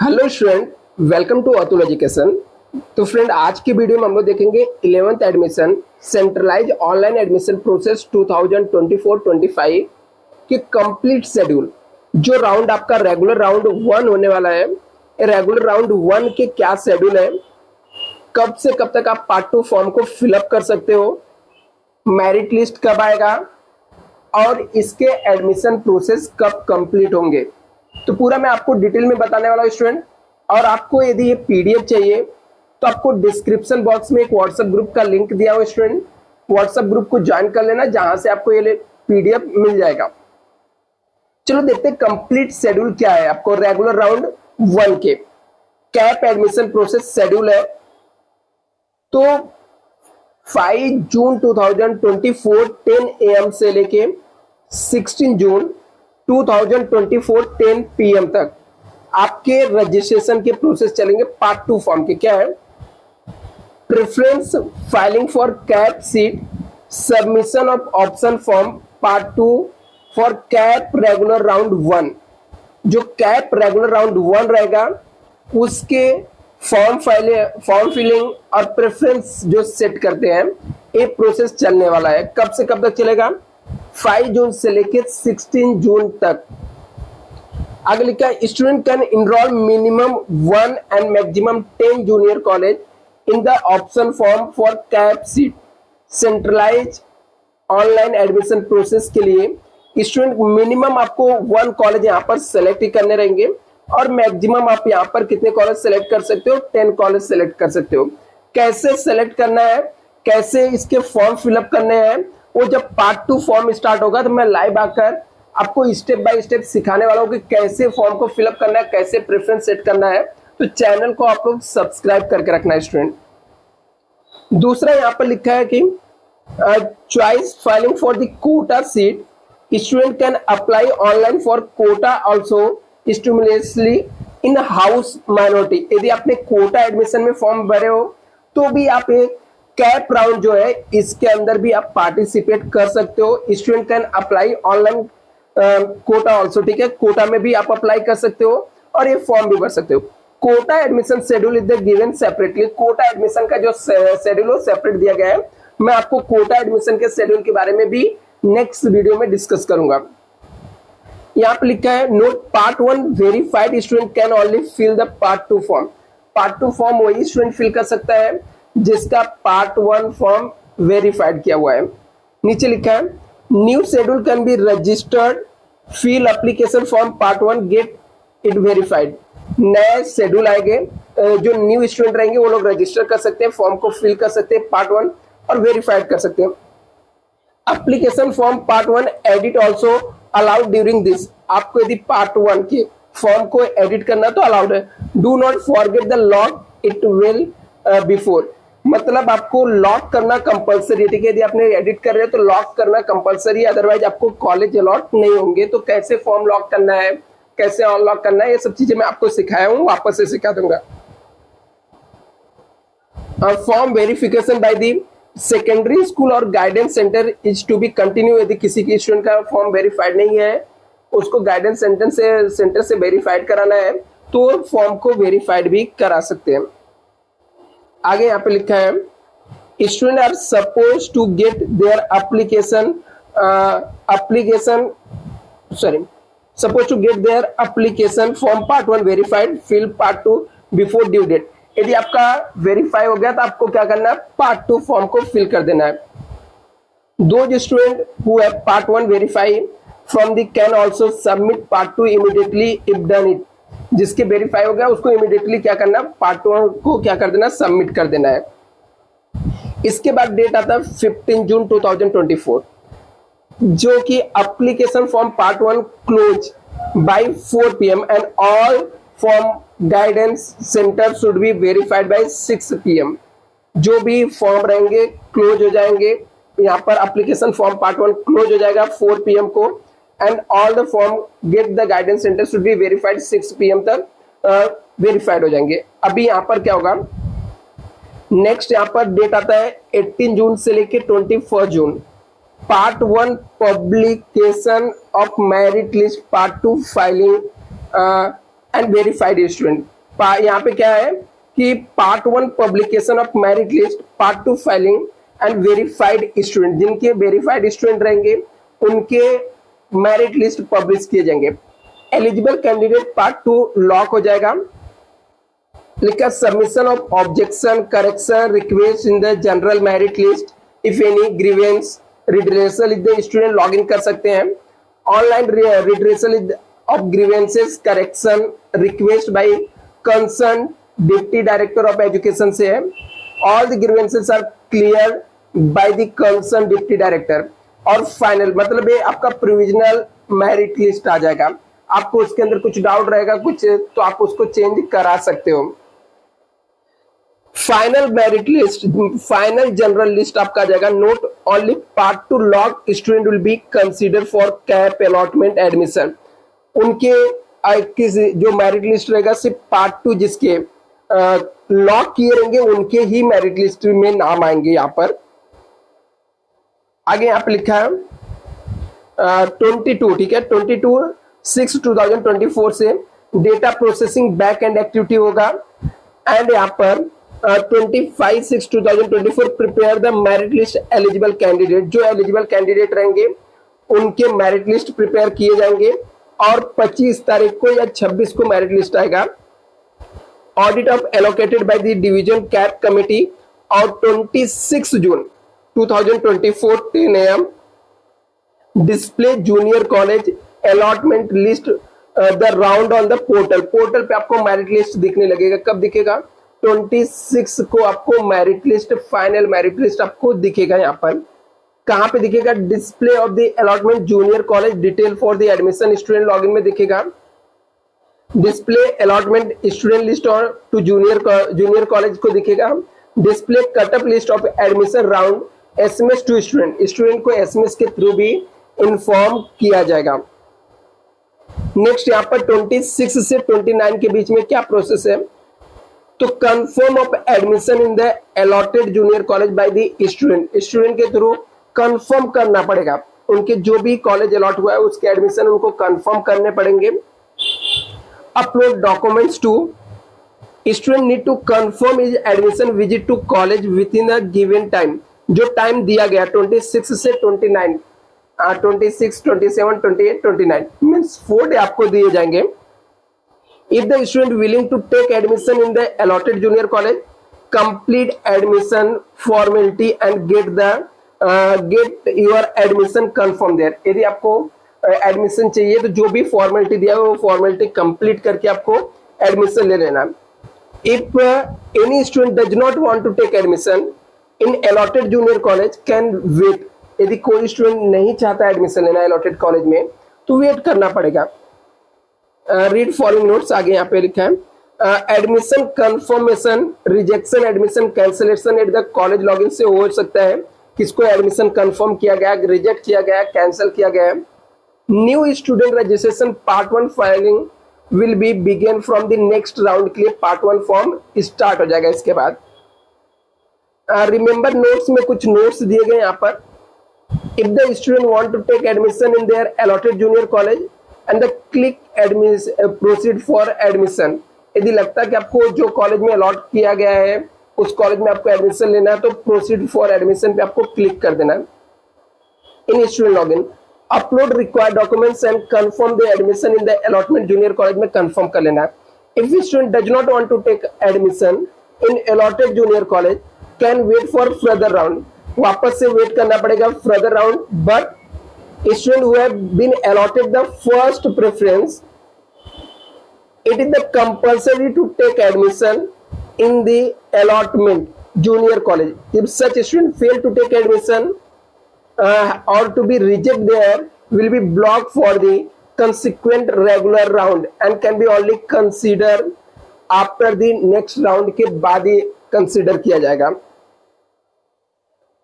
Hello student, welcome to Atul education. तो friend, आज की वीडियो में हम लोग देखेंगे 11th admission centralise online admission process 2024-25 के कंप्लीट शेड्यूल। जो राउंड आपका रेगुलर राउंड 1 होने वाला है, रेगुलर राउंड 1 के क्या शेड्यूल है, कब से कब तक आप पार्ट 2 फॉर्म को फिलअप कर सकते हो, मेरिट लिस्ट कब आएगा और इसके एडमिशन प्रोसेस कब कंप्लीट होंगे, तो पूरा मैं आपको डिटेल में बताने वाला हूं स्टूडेंट। और आपको यदि ये पीडीएफ चाहिए तो आपको डिस्क्रिप्शन बॉक्स में एक व्हाट्सएप ग्रुप का लिंक दिया हुआ स्टूडेंट, व्हाट्सएप ग्रुप को ज्वाइन कर लेना, जहां से आपको ये पीडीएफ मिल जाएगा। चलो देखते हैं कंप्लीट शेड्यूल क्या है। आपको रेगुलर राउंड 1 के कैप एडमिशन प्रोसेस शेड्यूल है। तो 5 जून 2024 10 AM से लेके 16 जून 2024 10 PM तक आपके रजिस्ट्रेशन के प्रोसेस चलेंगे। पार्ट 2 फॉर्म के क्या है, preference filing for CAP seat, submission of option form part 2 for cap regular round 1। जो कैप रेगुलर राउंड 1 रहेगा उसके फॉर्म फिलिंग और प्रेफरेंस जो सेट करते हैं, ये प्रोसेस चलने वाला है। कब से कब तक चलेगा, 5 जून से लेकर 16 जून तक। आगे लिखा है, student can enrol minimum 1 and maximum 10 junior college in the option form for CAP seat. Centralise online admission process के लिए स्टूडेंट मिनिमम आपको 1 कॉलेज यहाँ पर सेलेक्ट करने रहेंगे और मैक्सिमम आप यहाँ पर कितने कॉलेज सेलेक्ट कर सकते हो, 10 कॉलेज सेलेक्ट कर सकते हो। कैसे सेलेक्ट करना है, कैसे इसके फॉर्म फिलअप करने हैं, वो जब पार्ट 2 फॉर्म स्टार्ट होगा तो मैं लाइव आकर आपको स्टेप बाय स्टेप सिखाने वाला हूँ कि कैसे फॉर्म को फिलअप करना है, कैसे प्रेफरेंस सेट करना है। तो चैनल को आप लोग सब्सक्राइब करके रखना है स्टूडेंट। दूसरा यहाँ पर लिखा है कि choice filling for the quota seat, student can apply online for quota also simultaneously in house minority. यदि आपने कोटा एडमिशन में फॉर्म भरे हो तो भी आप एक कैप राउंड जो है इसके अंदर भी आप पार्टिसिपेट कर सकते हो। Student can apply online quota also, ठीक है, कोटा में भी आप अप्लाई कर सकते हो और ये फॉर्म भी भर सकते हो। Quota admission schedule is the given separately. Quota admission का जो शेड्यूल है सेपरेट दिया गया है। मैं आपको कोटा एडमिशन के शेड्यूल के बारे में भी नेक्स्ट वीडियो में डिस्कस करूंगा। यहाँ पे लिखा है, note part 1 verified student can only fill the part 2 form. Part 2 form वही स्टूडेंट फिल कर सकता है जिसका पार्ट 1 फॉर्म वेरीफाइड किया हुआ है। नीचे लिखा है, new schedule can be registered, fill application form part 1 get it verified. नए शेड्यूल आएंगे, जो न्यू स्टूडेंट रहेंगे वो लोग रजिस्टर कर सकते हैं, फॉर्म को फिल कर सकते हैं पार्ट 1 और वेरीफाइड कर सकते हैं। Application form part 1 edit also allowed during this. आपको यदि पार्ट 1 के फॉर्म को एडिट करना तो अलाउड है। Do not forget the lock it will before. मतलब आपको लॉक करना कंपलसरी है, ठीक है। यदि आपने एडिट कर रहे हो तो लॉक करना कंपलसरी है, अदरवाइज आपको कॉलेज अलॉट नहीं होंगे। तो कैसे फॉर्म लॉक करना है, कैसे अनलॉक करना है, ये सब चीजें मैं आपको सिखाया हूँ, वापस से सिखा दूंगा। Form verification by the secondary school और guidance centre is to be continue. यदि किसी की स्टूडेंट का फॉर्म वेरीफाइड नहीं है, उसको गाइडेंस सेंटर से वेरीफाइड कराना है तो फॉर्म को वेरीफाइड भी करा सकते हैं। आगे यहाँ पे लिखा है, student are suppose to get their application form part 1 verified, fill part 2 before due date. यदि आपका वेरीफाई हो गया तो आपको क्या करना है, पार्ट 2 फॉर्म को फिल कर देना है। Those student who have part 1 verify from the can also submit part 2 immediately if done it. जिसके वेरीफाई हो गया उसको इमीडिएटली क्या करना, पार्ट 1 को क्या कर देना, सबमिट कर देना है। इसके बाद डेट आता है 15 जून 2024, जो कि application form part 1 close by 4 PM and all form guidance centre should be verified bye 6 PM। जो भी फॉर्म रहेंगे क्लोज हो जाएंगे। यहाँ पर एप्लीकेशन फॉर्म पार्ट 1 क्लोज हो जाएगा 4 PM को, and all the form get the guidance centre should be verified 6 PM तक वेरीफाइड हो जाएंगे। अभी यहाँ पर क्या होगा, नेक्स्ट यहाँ पर डेट आता है 18 जून से लेके 21 June. Part 1 publication of merit list, part 2 filing and verified student. यहाँ पे क्या है कि part 1 publication of merit list, part 2 filing and verified student, जिनके वेरीफाइड स्टूडेंट रहेंगे उनके मेरिट लिस्ट पब्लिश किए जाएंगे। एलिजिबल कैंडिडेट पार्ट 2 लॉक हो जाएगा। लिखा submission of objection, correction, request in the general merit list, if any grievance, redressal is the student log in कर सकते हैं। Online redressal of grievances, correction, request by concern deputy director of education से है। All the grievances are clear by the concern deputy director. और final मतलब ये आपका provisional merit list आ जाएगा। आपको उसके अंदर कुछ डाउट रहेगा कुछ, तो आप उसको चेंज करा सकते हो। Final merit list, final general list आपका आ जाएगा। Note only part 2 lock student will be consider for cap allotment admission. उनके किस जो मेरिट लिस्ट रहेगा सिर्फ पार्ट 2 जिसके लॉक किए रहेंगे उनके ही मेरिट लिस्ट में नाम आएंगे। यहाँ पर आगे यहाँ पे लिखा है 22, ठीक है, 22/6/2024 से data processing back and activity होगा। एंड यहाँ पर 25/6/2024 prepare the merit list eligible candidate, जो एलिजिबल कैंडिडेट रहेंगे उनके मेरिट लिस्ट प्रिपेयर किए जाएंगे। और 25 तारीख को या 26 को मेरिट लिस्ट आएगा। Audit of allocated by the division cap committee. और 26 जून 2024 10 AM display junior college allotment list the round on the portal. Portal पे आपको मेरिट लिस्ट दिखने लगेगा। कब दिखेगा? 26 को आपको merit list, final merit list आपको दिखेगा। यहाँ पर कहाँ पे दिखेगा? Display of the allotment junior college detail for the admission student login में दिखेगा। डिस्प्ले अलॉटमेंट स्टूडेंट लिस्ट और टू जूनियर कॉलेज को दिखेगा। Display cutoff list of admission round SMS to student, student को SMS के थ्रू भी inform किया जाएगा। नेक्स्ट यहाँ पर 26 से 29 के बीच में क्या प्रोसेस है? तो confirm of admission in the allotted junior college by the student, student के थ्रू कंफर्म करना पड़ेगा। उनके जो भी कॉलेज अलॉट हुआ है उसके एडमिशन उनको कंफर्म करने पड़ेंगे। Upload documents to student need to confirm is admission visit to college within a given time, जो टाइम दिया गया 26 से 29, 26, 27, 28, 29 मीन्स 4 डे आपको दिए जाएंगे। If the student willing to take admission in the allotted junior college, complete admission formality and get your admission confirmed there। यदि आपको admission चाहिए तो जो भी फॉर्मेलिटी दिया है वो फॉर्मेलिटी कंप्लीट करके आपको एडमिशन ले लेना। If any student does not want to take admission in allotted junior college can wait। यदि कोई स्टूडेंट नहीं चाहता एडमिशन लेना अलॉटेड कॉलेज में तो वेट करना पड़ेगा। रीड फॉलोइंग नोट्स आगे यहाँ पे लिखा है। Admission confirmation, rejection, admission cancellation at the college login से हो सकता है। किसको एडमिशन कंफर्म किया गया, रिजेक्ट किया गया, कैंसिल किया गया। New student registration part 1 filing will be begin from the next round के लिए पार्ट 1 फॉर्म स्टार्ट हो जाएगा। इसके बाद रिमेंबर नोट्स में कुछ नोट्स दिए गए यहाँ पर। If the student want to take admission in their allotted junior college and the click proceed for admission, यदि लगता है कि आपको जो कॉलेज में अलॉट किया गया है उस कॉलेज में आपको एडमिशन लेना है तो प्रोसीड फॉर एडमिशन पे आपको क्लिक कर देना है। In student login upload required documents and confirm the admission in the allotment junior college में कंफर्म कर लेना है। If student does not want to take admission in allotted junior college can wait for further round, वापस से wait करना पड़ेगा further round. But student who have been allotted the first preference, it is the compulsory to take admission in the allotment junior college. If such student fail to take admission or to be rejected there will be blocked for the consequent regular round and can be only considered after the next round के बाद ही consider किया जाएगा।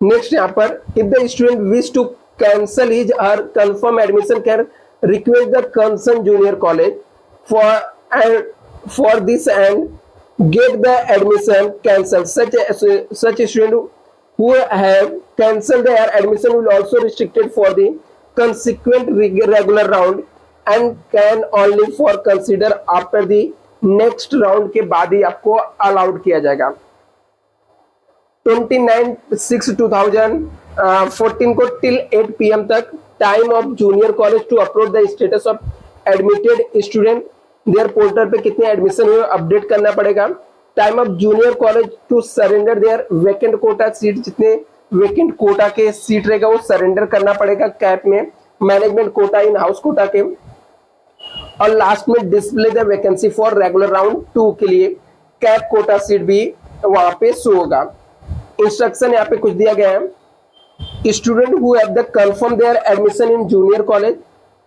Next यहाँ पर if the student wish to cancel his or confirm admission can request the concerned junior college for this and get the admission cancelled. Such student who have cancelled their admission will also restricted for the consequent regular round and can only for consider after the next round के बाद ही आपको allowed किया जाएगा। 29/6/2014 को till 8 PM तक time of junior college to upload the status of admitted student their portal पे कितने एडमिशन हुए अपडेट करना पड़ेगा। Time of junior college to surrender their vacant quota seat, जितने वेकेंट कोटा के सीट रहेगा वो सरेंडर करना पड़ेगा कैप में, management Kota, in house Kota के। और लास्ट में display the vacancy for regular round 2 के लिए कैप कोटा सीट भी वहां पे शो होगा। इंस्ट्रक्शन यहाँ पे कुछ दिया गया है, student who have the confirm their admission in junior college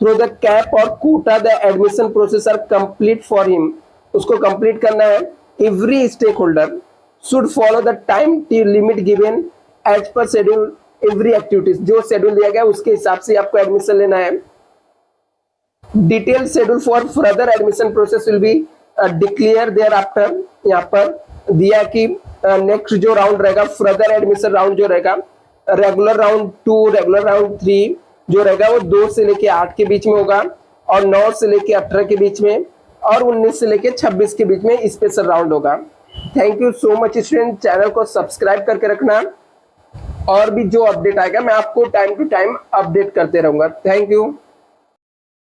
through the CAP और quota the admission process are complete for him, उसको कंप्लीट करना है। Every stakeholder should follow the time limit given as per schedule every activities, जो schedule दिया गया उसके हिसाब से आपको एडमिशन लेना है। Detail schedule for further admission process will be declare thereafter, यहाँ पर दिया कि नेक्स्ट जो राउंड रहेगा फर्दर एडमिशन राउंड जो रहेगा, रेगुलर राउंड 2, रेगुलर राउंड 3 जो रहेगा वो 2 से लेके 8 के बीच में होगा, और 9 से लेके 18 के बीच में, और 19 से लेके 26 के बीच में स्पेशल राउंड होगा। Thank you so much student, channel को सब्सक्राइब करके रखना, और भी जो अपडेट आएगा मैं आपको टाइम टू टाइम अपडेट करते रहूंगा। Thank you.